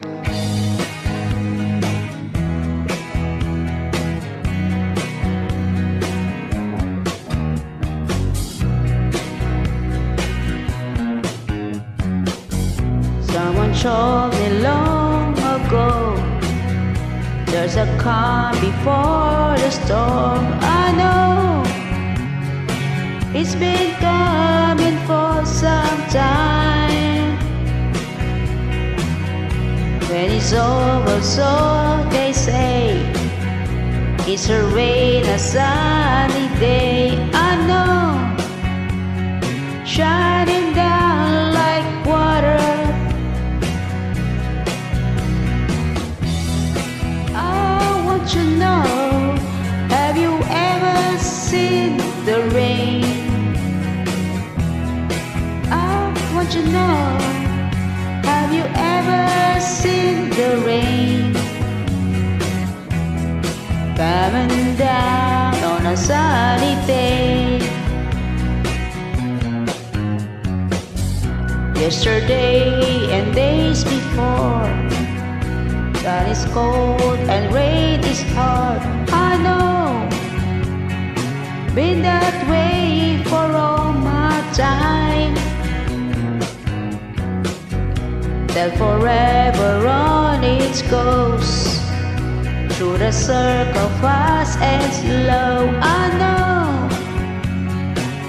Someone told me long ago, there's a calm before the storm. I know it's been coming for some time. When it's over, so they say, it's a rain, a sunny day. I know, shining down like water. You know, have you ever seen the rain? I want you to know, have you ever seen the rain coming down on a sunny day? Yesterday and days before, sun is cold and rain is hard. I know, been that way for all my time. That forever on it goes, through the circle fast and slow. I know,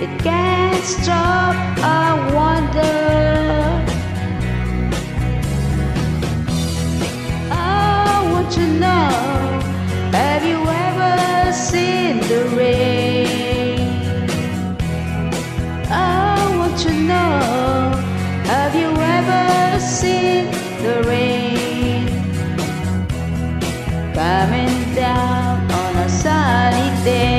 it can't stop, I wonder. To know, have you ever seen the rain? I want to know, have you ever seen the rain coming down on a sunny day?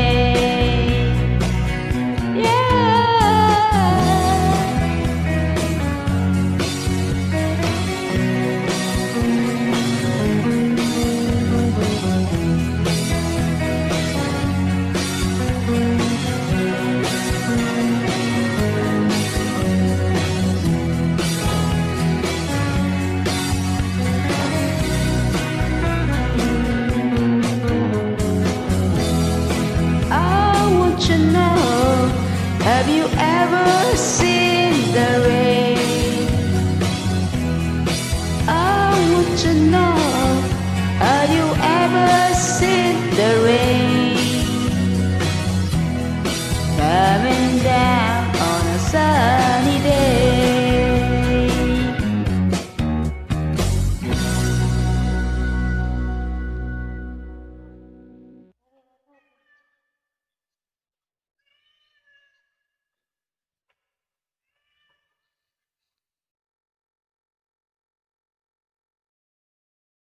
Have you ever seen the rain? I want to know.